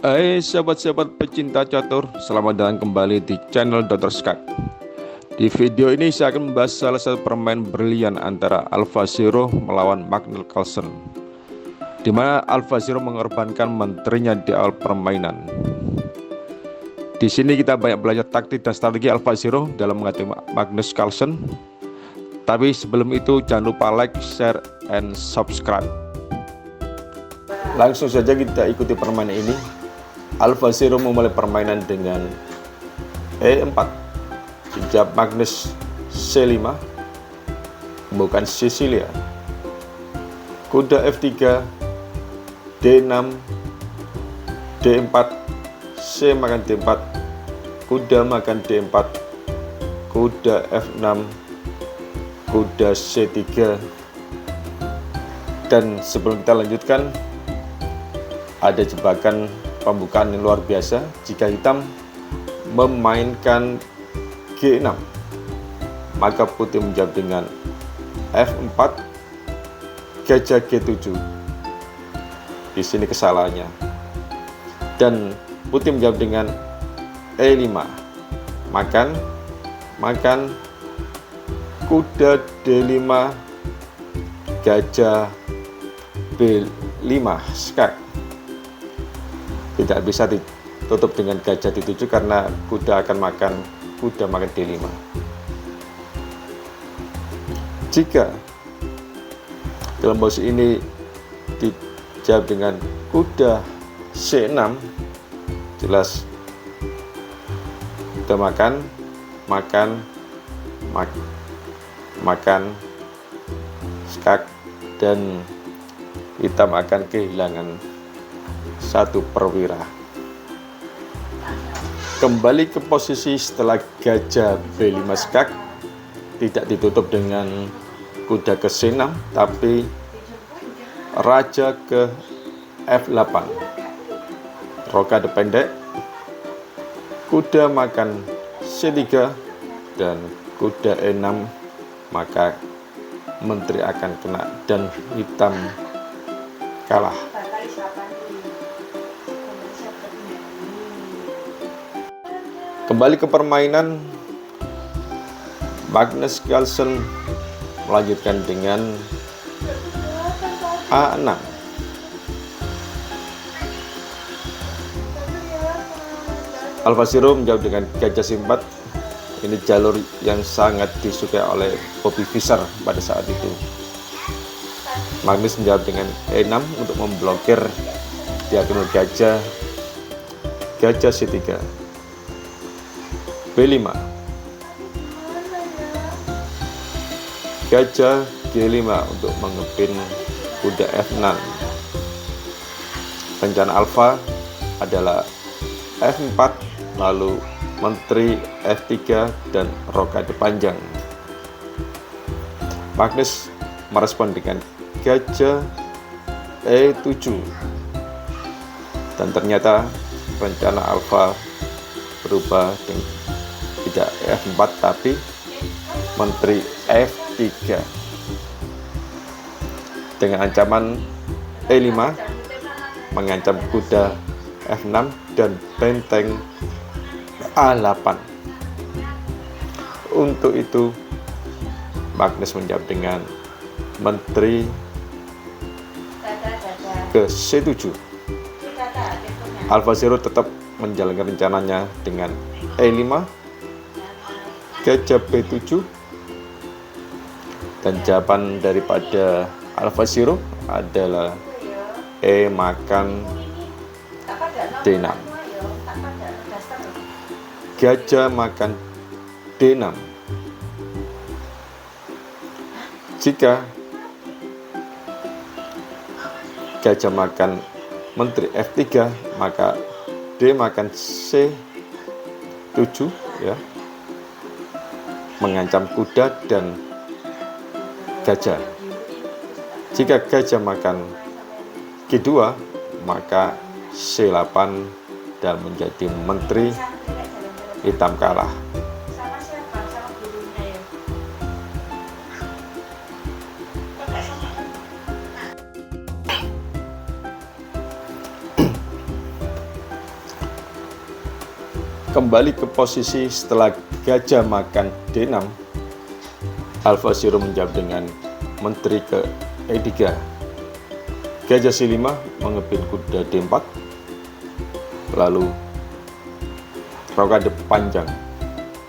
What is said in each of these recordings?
Hai sahabat-sahabat pecinta catur, selamat datang kembali di channel Dr. Skak. Di video ini saya akan membahas salah satu permain brilian antara Alpha Zero melawan Magnus Carlsen, di mana Alpha Zero mengorbankan menterinya di awal permainan. Di sini kita banyak belajar taktik dan strategi Alpha Zero dalam menghadapi Magnus Carlsen. Tapi sebelum itu jangan lupa like, share, and subscribe. Langsung saja kita ikuti permainan ini. Alpha Zero memulai permainan dengan E4, hijab Magnus C5, bukan Sicilia, kuda F3, D6, D4, C makan D4, kuda makan D4, kuda F6, kuda C3. Dan sebelum kita lanjutkan, ada jebakan pembukaan yang luar biasa jika hitam memainkan G6, maka putih menjawab dengan F4, gajah G7. Di sini kesalahannya. Dan putih menjawab dengan E5, makan kuda D5, gajah B5, skak. Tidak bisa ditutup dengan gajah D7 karena kuda akan makan D5. Jika dalam posisi ini dijawab dengan kuda C6, jelas kuda makan skak, dan hitam akan kehilangan satu perwira. Kembali ke posisi setelah gajah B5 skak, tidak ditutup dengan kuda ke C6, tapi raja ke F8, rokade pendek, kuda makan C3, dan kuda E6, maka menteri akan kena dan hitam kalah. Kembali ke permainan, Magnus Carlsen melanjutkan dengan A6. Alpha Zero menjawab dengan gajah C4. Ini jalur yang sangat disukai oleh Bobby Fischer pada saat itu. Magnus menjawab dengan E6 untuk memblokir diagonal gajah C3, B5, gajah G5 untuk mengepin kuda F6. Rencana Alpha adalah F4, lalu menteri F3 dan rokade panjang. Magnus merespon dengan gajah E7, dan ternyata rencana Alpha berubah dengan tidak F4 tapi menteri F3 dengan ancaman E5, mengancam kuda F6 dan benteng A8. Untuk itu Magnus menjawab dengan menteri ke C7. Alpha Zero tetap menjalankan rencananya dengan E5, gajah B7, dan jawaban daripada Alpha Zero adalah E makan D6, gajah makan D6. Jika gajah makan menteri F3, maka D makan C7, ya, mengancam kuda dan gajah. Jika gajah makan G2, maka C8 dan menjadi menteri hitam kalah. Kembali ke posisi setelah gajah makan D6, Alfa Zero menjawab dengan menteri ke E3. Gajah C5 mengepin kuda D4, lalu rokade panjang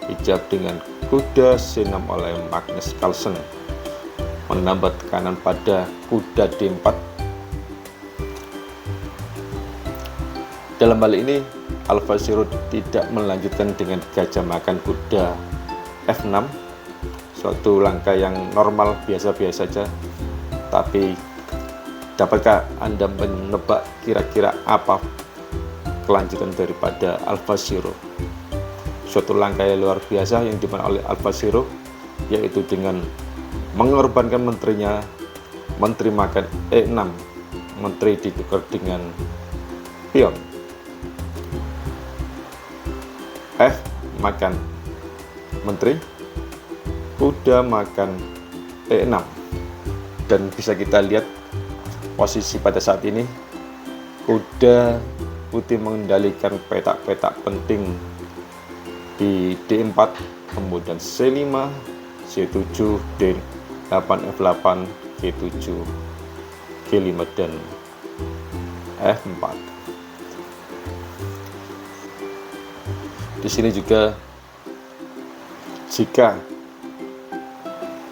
dijawab dengan kuda C6 oleh Magnus Carlsen, menambah tekanan pada kuda D4. Dalam hal ini Alfa Zero tidak melanjutkan dengan gajah makan kuda F6, suatu langkah yang normal biasa-biasa saja. Tapi dapatkah Anda menebak kira-kira apa kelanjutan daripada Alfa Zero? Suatu langkah yang luar biasa yang dimana oleh Alfa Zero, yaitu dengan mengorbankan menterinya, menteri makan E6, menteri ditukar dengan pion. F makan menteri, kuda makan E6, dan bisa kita lihat posisi pada saat ini kuda putih mengendalikan petak-petak penting di D4, kemudian C5, C7, D8, F8, G7, G5, dan F4. Di sini juga jika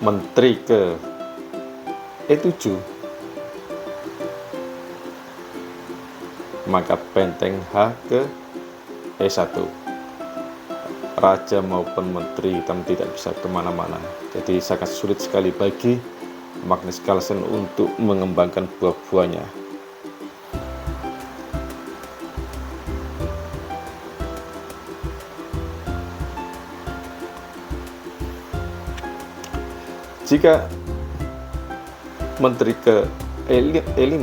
menteri ke E7, maka benteng H ke E1. Raja maupun menteri hitam tidak bisa kemana-mana. Jadi sangat sulit sekali bagi Magnus Carlsen untuk mengembangkan buah-buahnya. Jika menteri ke E5,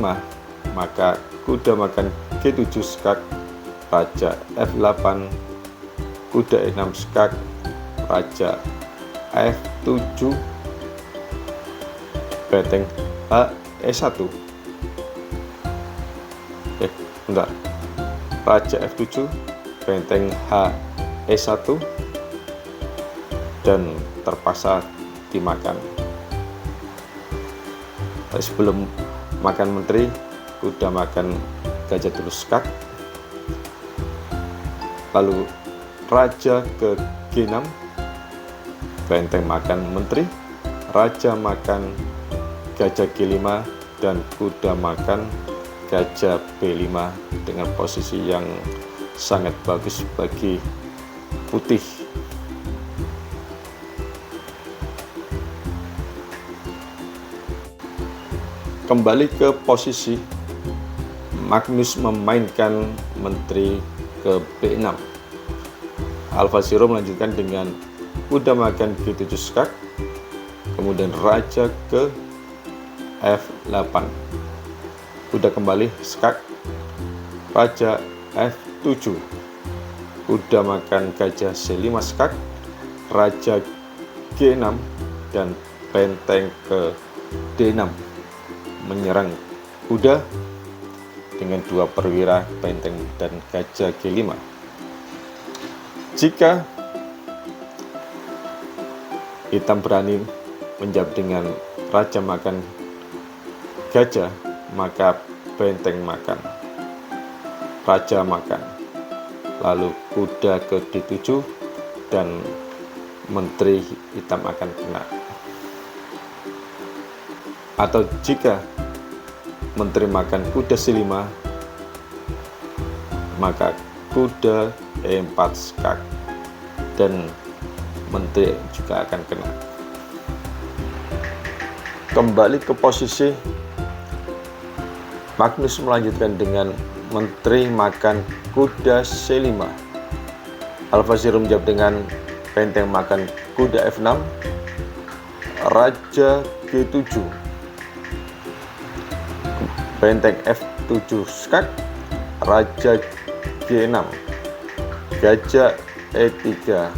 maka kuda makan G7 skak, raja F8, kuda E6 skak, raja F7, benteng H E1. Bentar. Raja F7, benteng H E1, dan terpaksa dimakan. Sebelum makan menteri, kuda makan gajah dulu skak, lalu raja ke G6, benteng makan menteri, raja makan gajah G5, dan kuda makan gajah B5 dengan posisi yang sangat bagus bagi putih. Kembali ke posisi, Magnus memainkan menteri ke B6. Alfa Zero melanjutkan dengan kuda makan G7 skak, kemudian raja ke F8, kuda kembali skak, raja F7, kuda makan gajah C5 skak, raja G6, dan benteng ke D6 menyerang kuda dengan dua perwira benteng dan gajah G5. Jika hitam berani menjawab dengan raja makan gajah, maka benteng makan, raja makan, lalu kuda ke D7, dan menteri hitam akan kena. Atau jika menteri makan kuda C5, maka kuda E4 skak, dan menteri juga akan kena. Kembali ke posisi, Magnus melanjutkan dengan menteri makan kuda C5. Alfa Zero menjawab dengan benteng makan kuda F6, raja G7, benteng F7 skak, raja G6, gajah E3,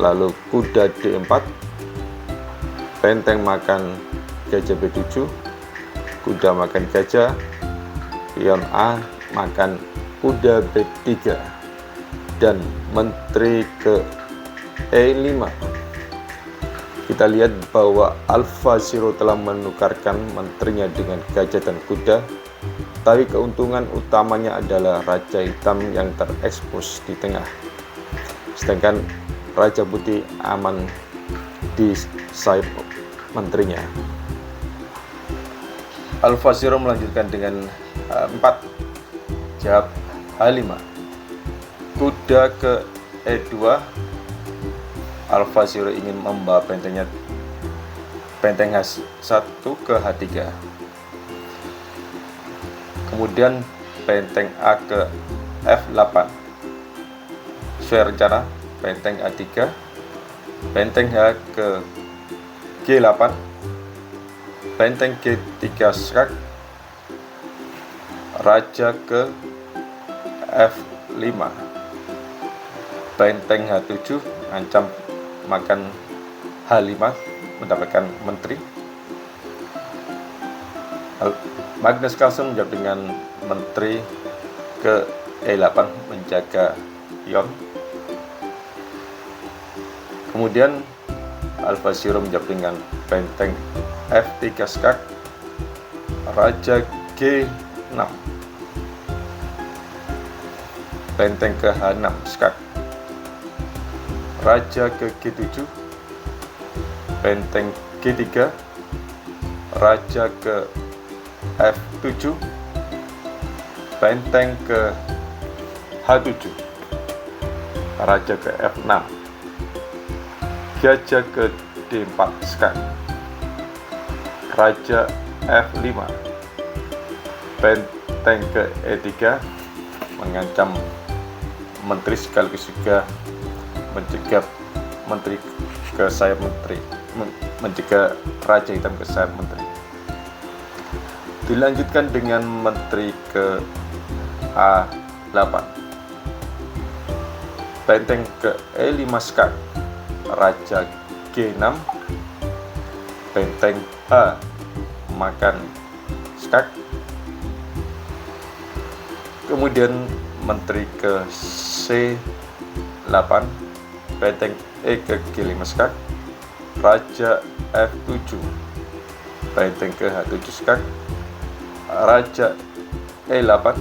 lalu kuda D4, benteng makan gajah B7, kuda makan gajah, pion A makan kuda B3, dan menteri ke E5. Kita lihat bahwa Alpha Zero telah menukarkan menterinya dengan gajah dan kuda, tapi keuntungan utamanya adalah Raja Hitam yang terekspos di tengah, sedangkan Raja Putih aman di sayap menterinya. Alpha Zero melanjutkan dengan H4, jawab H5, kuda ke E2. Alpha Zero ingin membawa benteng H1 ke H3. Kemudian benteng A ke F8. Sesuai rencana, benteng A3, benteng H ke G8, benteng G3 skak, raja ke F5, benteng H7 ancam makan H5 mendapatkan menteri. Magnus Carlsen menjawab dengan menteri ke E8 menjaga pion. Kemudian Alpha Zero menjawab dengan benteng F3 skak, raja G6, benteng ke H6 skak, raja ke G7, benteng G3, raja ke F7, benteng ke H7, raja ke F6, gajah ke D4 skak, raja F5, benteng ke E3 mengancam menteri sekaligus juga mencegah menteri ke sayap menteri, mencegah Raja Hitam ke sayap menteri. Dilanjutkan dengan menteri ke A8, benteng ke E5 skak, raja G6, benteng H makan skak. Kemudian menteri ke C8, benteng E ke G5 skak, raja F7, benteng ke H7 skak, raja E8,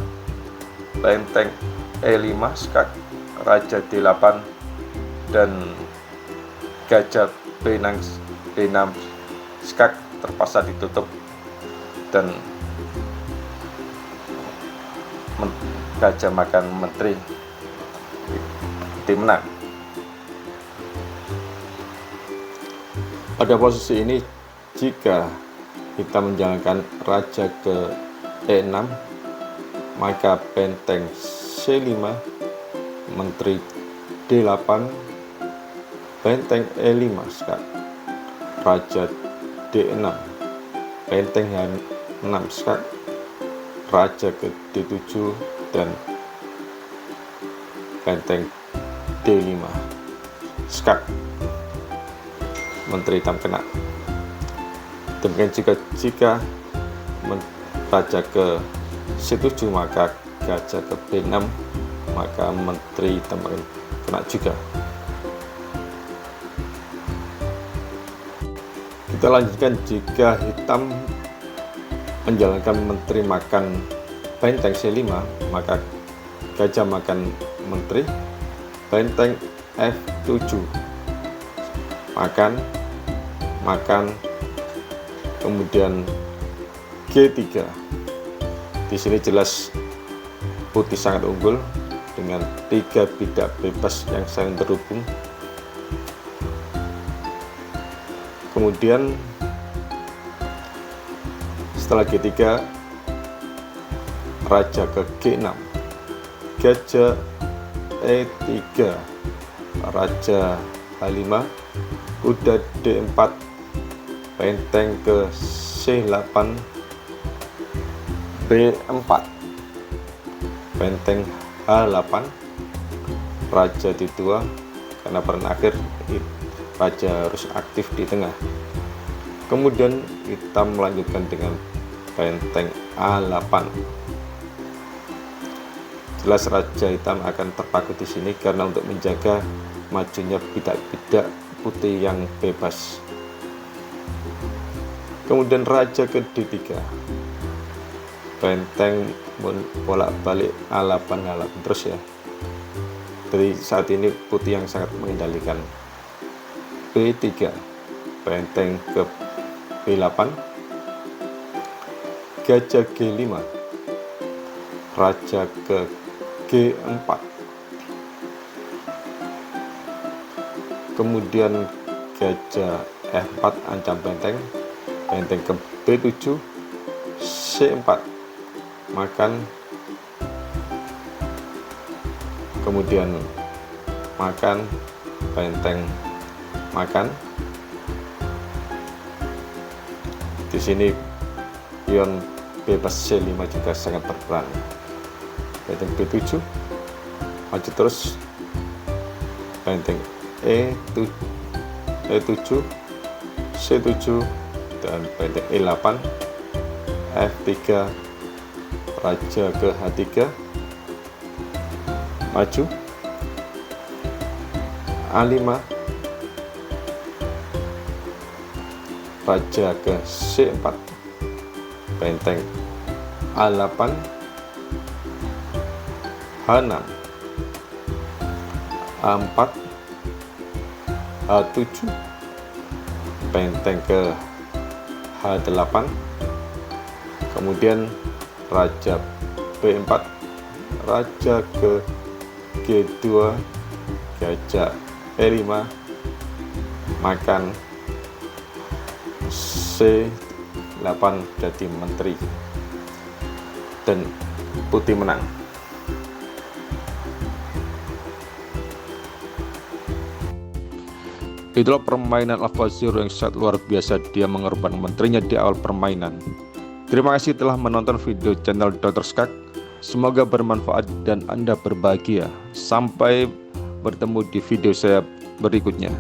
benteng E5 skak, raja D8, dan gajah B6 skak terpaksa ditutup dan gajah makan menteri, tim menang. Pada posisi ini, jika kita menjalankan raja ke E6, maka benteng C5, menteri D8, benteng E5 skak, raja D6, benteng H6 skak, raja ke D7, dan benteng D5 skak, menteri hitam kena. Demikian juga jika raja ke C7 maka gajah ke B6, maka menteri hitam kena juga. Kita lanjutkan, jika hitam menjalankan menteri makan benteng C5, maka gajah makan menteri, benteng F7 makan, kemudian G3. Di sini jelas putih sangat unggul dengan 3 bidak bebas yang saling terhubung. Kemudian setelah G3, raja ke G6, gajah E3, raja H5, kuda D4, benteng ke C8, B4, benteng H8, raja D2. Karena peran akhir, raja harus aktif di tengah. Kemudian hitam melanjutkan dengan benteng A8. Jelas Raja Hitam akan terpaku di sini karena untuk menjaga majunya bidak-bidak putih yang bebas. Kemudian Raja ke D3, benteng bolak-balik A8 terus ya. Dari saat ini putih yang sangat mengendalikan. B3, benteng ke B8, gajah G5, raja ke G4, kemudian gajah F4 ancam benteng, benteng ke B7, C4 makan, kemudian makan, benteng makan. Di sini pion bebas C5 juga sangat berperan. Benteng B7 maju terus, benteng E7, C7 dan benteng E8, F3, raja ke H3 maju, A5, raja ke C4, benteng A8, H6, A4, H7, benteng ke H8, kemudian raja B4, raja ke G2, gajah E5 makan, C8 jadi menteri dan putih menang. Itulah permainan AlphaZero yang sangat luar biasa, dia mengorbankan menterinya di awal permainan. Terima kasih telah menonton video channel Dr. Skak. Semoga bermanfaat dan Anda berbahagia. Sampai bertemu di video saya berikutnya.